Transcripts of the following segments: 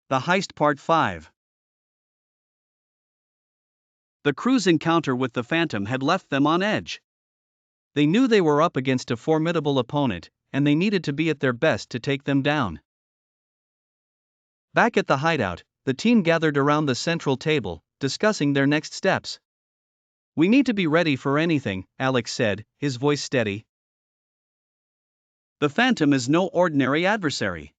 The Heist Part 5. The crew's encounter with the Phantom had left them on edge. They knew they were up against a formidable opponent, and they needed to be at their best to take them down. Back at the hideout, the team gathered around the central table, discussing their next steps. "We need to be ready for anything," Alex said, his voice steady. "The Phantom is no ordinary adversary.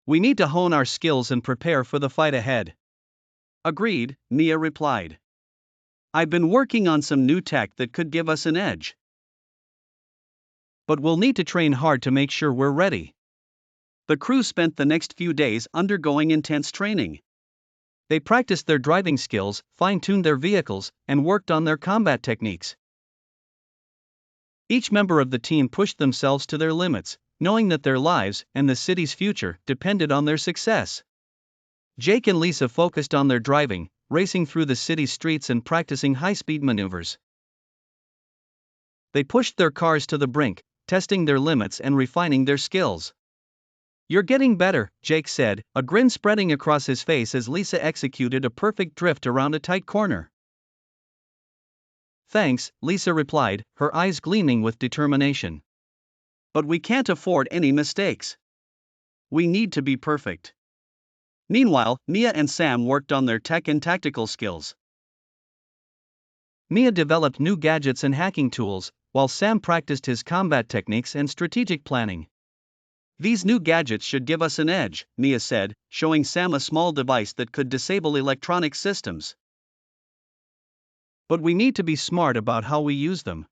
We need to hone our skills and prepare for the fight ahead." "Agreed," Mia replied. "I've been working on some new tech that could give us an edge. But we'll need to train hard to make sure we're ready." The crew spent the next few days undergoing intense training. They practiced their driving skills, fine-tuned their vehicles, and worked on their combat techniques. Each member of the team pushed themselves to their limits, knowing that their lives and the city's future depended on their success. Jake and Lisa focused on their driving, racing through the city's streets and practicing high-speed maneuvers. They pushed their cars to the brink, testing their limits and refining their skills. "You're getting better," Jake said, a grin spreading across his face as Lisa executed a perfect drift around a tight corner. "Thanks," Lisa replied, her eyes gleaming with determination. "But we can't afford any mistakes. We need to be perfect." Meanwhile, Mia and Sam worked on their tech and tactical skills. Mia developed new gadgets and hacking tools, while Sam practiced his combat techniques and strategic planning. "These new gadgets should give us an edge," Mia said, showing Sam a small device that could disable electronic systems. "But we need to be smart about how we use them."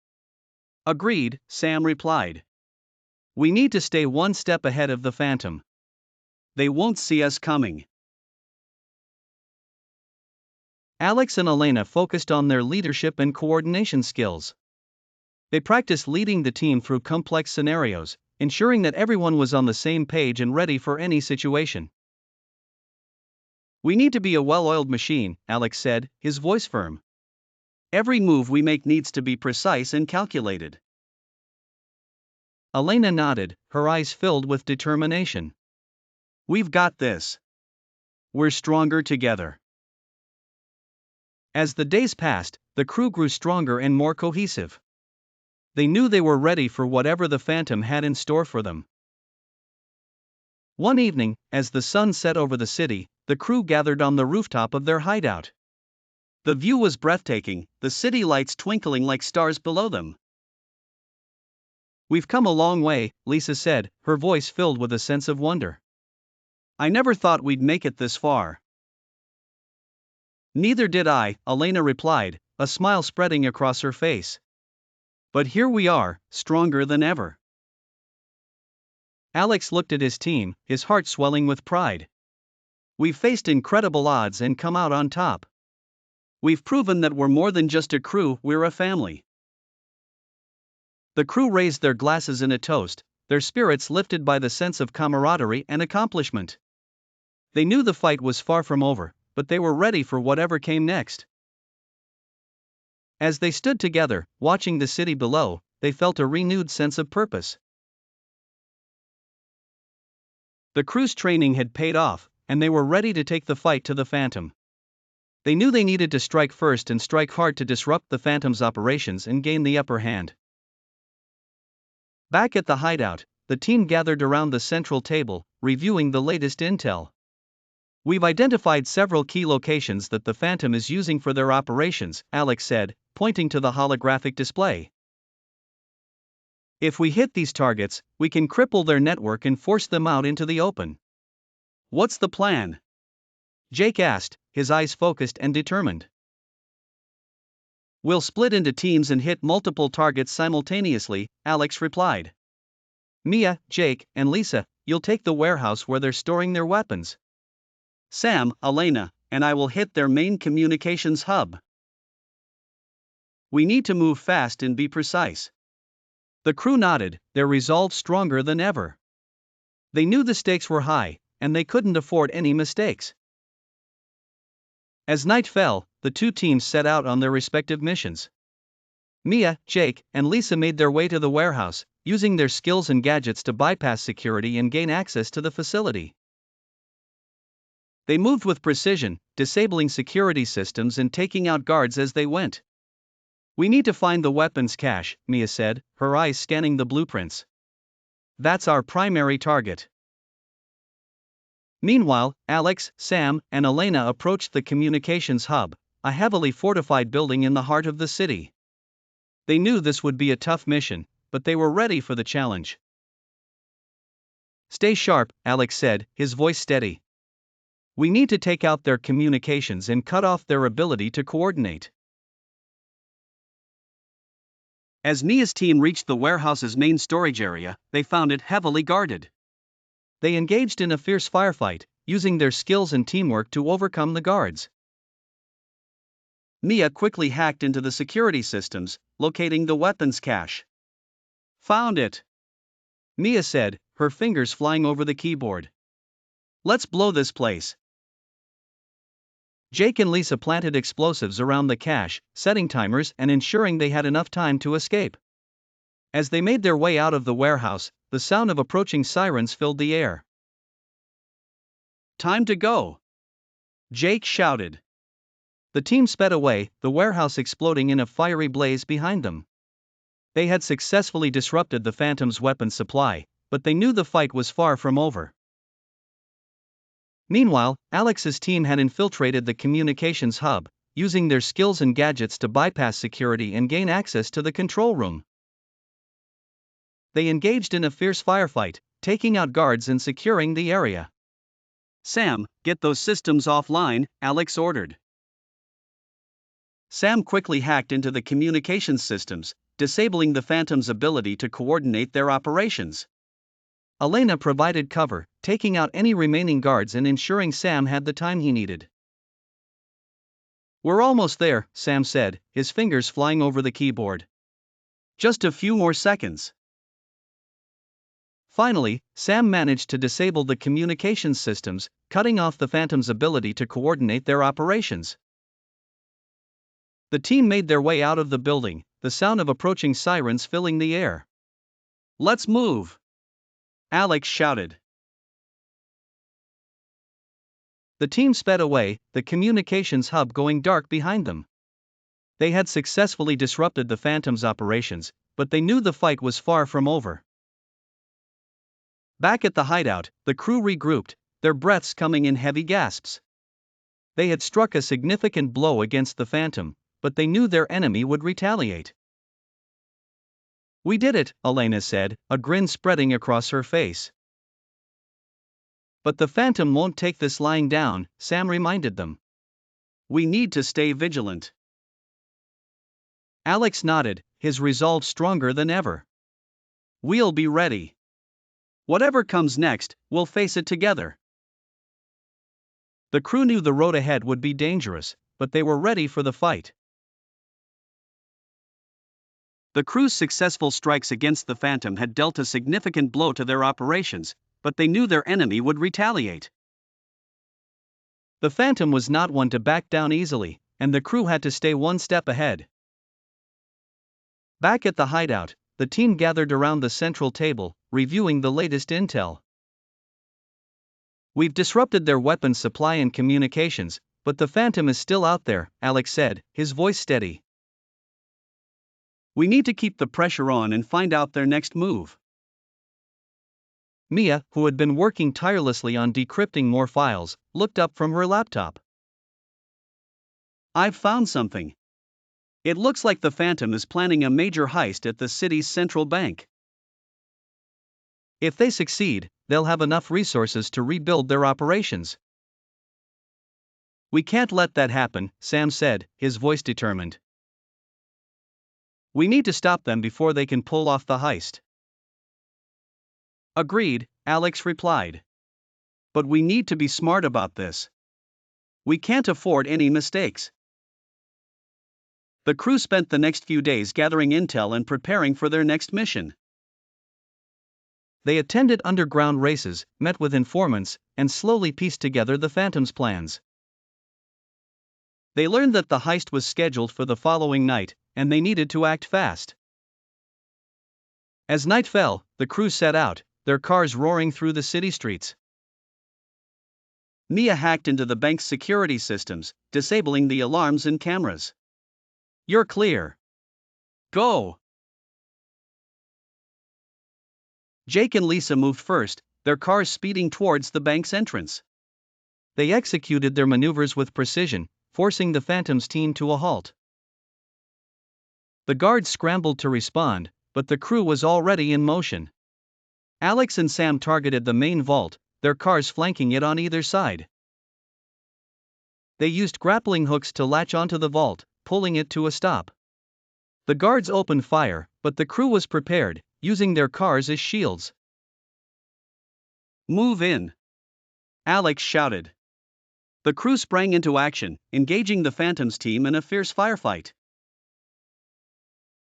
"Agreed," Sam replied. "We need to stay one step ahead of the Phantom. They won't see us coming." Alex and Elena focused on their leadership and coordination skills. They practiced leading the team through complex scenarios, ensuring that everyone was on the same page and ready for any situation. "We need to be a well-oiled machine," Alex said, his voice firm. "Every move we make needs to be precise and calculated." Elena nodded, her eyes filled with determination. "We've got this. We're stronger together." As the days passed, the crew grew stronger and more cohesive. They knew they were ready for whatever the Phantom had in store for them. One evening, as the sun set over the city, the crew gathered on the rooftop of their hideout. The view was breathtaking, the city lights twinkling like stars below them. "We've come a long way," Lisa said, her voice filled with a sense of wonder. "I never thought we'd make it this far." "Neither did I," Elena replied, a smile spreading across her face. "But here we are, stronger than ever." Alex looked at his team, his heart swelling with pride. "We've faced incredible odds and come out on top. We've proven that we're more than just a crew, we're a family." The crew raised their glasses in a toast, their spirits lifted by the sense of camaraderie and accomplishment. They knew the fight was far from over, but they were ready for whatever came next. As they stood together, watching the city below, they felt a renewed sense of purpose. The crew's training had paid off, and they were ready to take the fight to the Phantom. They knew they needed to strike first and strike hard to disrupt the Phantom's operations and gain the upper hand. Back at the hideout, the team gathered around the central table, reviewing the latest intel. "We've identified several key locations that the Phantom is using for their operations," Alex said, pointing to the holographic display. "If we hit these targets, we can cripple their network and force them out into the open." "What's the plan?" Jake asked, his eyes focused and determined. "We'll split into teams and hit multiple targets simultaneously," Alex replied. "Mia, Jake, and Lisa, you'll take the warehouse where they're storing their weapons. Sam, Elena, and I will hit their main communications hub. We need to move fast and be precise." The crew nodded, their resolve stronger than ever. They knew the stakes were high, and they couldn't afford any mistakes. As night fell, the two teams set out on their respective missions. Mia, Jake, and Lisa made their way to the warehouse, using their skills and gadgets to bypass security and gain access to the facility. They moved with precision, disabling security systems and taking out guards as they went. "We need to find the weapons cache," Mia said, her eyes scanning the blueprints. "That's our primary target." Meanwhile, Alex, Sam, and Elena approached the communications hub, a heavily fortified building in the heart of the city. They knew this would be a tough mission, but they were ready for the challenge. "Stay sharp," Alex said, his voice steady. "We need to take out their communications and cut off their ability to coordinate." As Mia's team reached the warehouse's main storage area, they found it heavily guarded. They engaged in a fierce firefight, using their skills and teamwork to overcome the guards. Mia quickly hacked into the security systems, locating the weapons cache. "Found it," Mia said, her fingers flying over the keyboard. "Let's blow this place." Jake and Lisa planted explosives around the cache, setting timers and ensuring they had enough time to escape. As they made their way out of the warehouse, the sound of approaching sirens filled the air. "Time to go!" Jake shouted. The team sped away, the warehouse exploding in a fiery blaze behind them. They had successfully disrupted the Phantom's weapons supply, but they knew the fight was far from over. Meanwhile, Alex's team had infiltrated the communications hub, using their skills and gadgets to bypass security and gain access to the control room. They engaged in a fierce firefight, taking out guards and securing the area. "Sam, get those systems offline," Alex ordered. Sam quickly hacked into the communications systems, disabling the Phantom's ability to coordinate their operations. Elena provided cover, taking out any remaining guards and ensuring Sam had the time he needed. "We're almost there," Sam said, his fingers flying over the keyboard. "Just a few more seconds." Finally, Sam managed to disable the communications systems, cutting off the Phantom's ability to coordinate their operations. The team made their way out of the building, the sound of approaching sirens filling the air. "Let's move!" Alex shouted. The team sped away, the communications hub going dark behind them. They had successfully disrupted the Phantom's operations, but they knew the fight was far from over. Back at the hideout, the crew regrouped, their breaths coming in heavy gasps. They had struck a significant blow against the Phantom, but they knew their enemy would retaliate. "We did it," Elena said, a grin spreading across her face. "But the Phantom won't take this lying down," Sam reminded them. "We need to stay vigilant." Alex nodded, his resolve stronger than ever. "We'll be ready. Whatever comes next, we'll face it together." The crew knew the road ahead would be dangerous, but they were ready for the fight. The crew's successful strikes against the Phantom had dealt a significant blow to their operations, but they knew their enemy would retaliate. The Phantom was not one to back down easily, and the crew had to stay one step ahead. Back at the hideout, the team gathered around the central table, reviewing the latest intel. "We've disrupted their weapons supply and communications, but the Phantom is still out there," Alex said, his voice steady. "We need to keep the pressure on and find out their next move." Mia, who had been working tirelessly on decrypting more files, looked up from her laptop. "I've found something. It looks like the Phantom is planning a major heist at the city's central bank. If they succeed, they'll have enough resources to rebuild their operations." "We can't let that happen," Sam said, his voice determined. "We need to stop them before they can pull off the heist." "Agreed," Alex replied. "But we need to be smart about this. We can't afford any mistakes." The crew spent the next few days gathering intel and preparing for their next mission. They attended underground races, met with informants, and slowly pieced together the Phantom's plans. They learned that the heist was scheduled for the following night, and they needed to act fast. As night fell, the crew set out, their cars roaring through the city streets. Mia hacked into the bank's security systems, disabling the alarms and cameras. You're clear. Go! Jake and Lisa moved first, their cars speeding towards the bank's entrance. They executed their maneuvers with precision, forcing the Phantom's team to a halt. The guards scrambled to respond, but the crew was already in motion. Alex and Sam targeted the main vault, their cars flanking it on either side. They used grappling hooks to latch onto the vault, pulling it to a stop. The guards opened fire, but the crew was prepared, using their cars as shields. Move in! Alex shouted. The crew sprang into action, engaging the Phantom's team in a fierce firefight.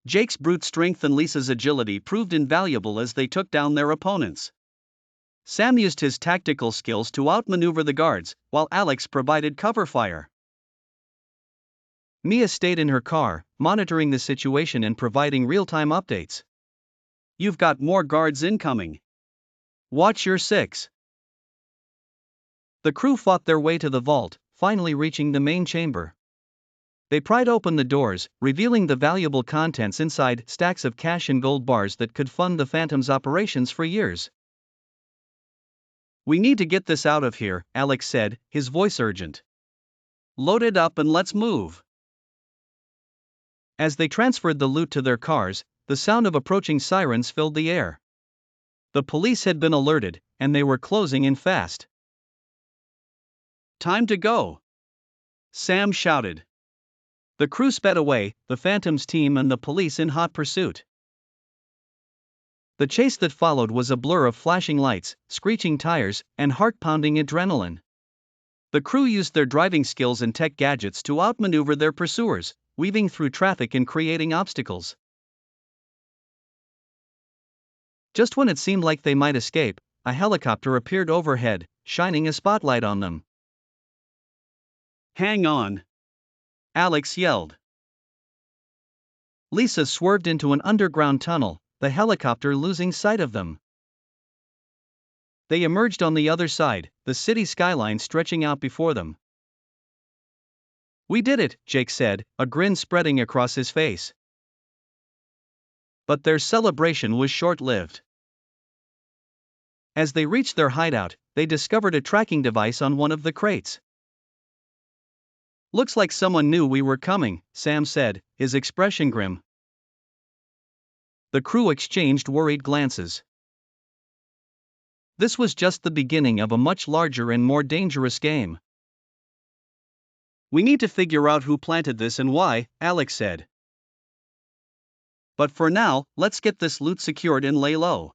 Jake's brute strength and Lisa's agility proved invaluable as they took down their opponents. Sam used his tactical skills to outmaneuver the guards, while Alex provided cover fire. Mia stayed in her car, monitoring the situation and providing real-time updates. You've got more guards incoming. Watch your six. The crew fought their way to the vault, finally reaching the main chamber. They pried open the doors, revealing the valuable contents inside, stacks of cash and gold bars that could fund the Phantom's operations for years. We need to get this out of here, Alex said, his voice urgent. Load it up and let's move. As they transferred the loot to their cars, the sound of approaching sirens filled the air. The police had been alerted, and they were closing in fast. Time to go! Sam shouted. The crew sped away, the Phantom's team and the police in hot pursuit. The chase that followed was a blur of flashing lights, screeching tires, and heart-pounding adrenaline. The crew used their driving skills and tech gadgets to outmaneuver their pursuers, weaving through traffic and creating obstacles. Just when it seemed like they might escape, a helicopter appeared overhead, shining a spotlight on them. Hang on! Alex yelled. Lisa swerved into an underground tunnel, the helicopter losing sight of them. They emerged on the other side, the city skyline stretching out before them. We did it, Jake said, a grin spreading across his face. But their celebration was short-lived. As they reached their hideout, they discovered a tracking device on one of the crates. Looks like someone knew we were coming, Sam said, his expression grim. The crew exchanged worried glances. This was just the beginning of a much larger and more dangerous game. We need to figure out who planted this and why, Alex said. But for now, let's get this loot secured and lay low.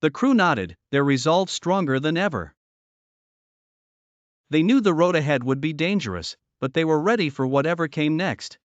The crew nodded, their resolve stronger than ever. They knew the road ahead would be dangerous, but they were ready for whatever came next.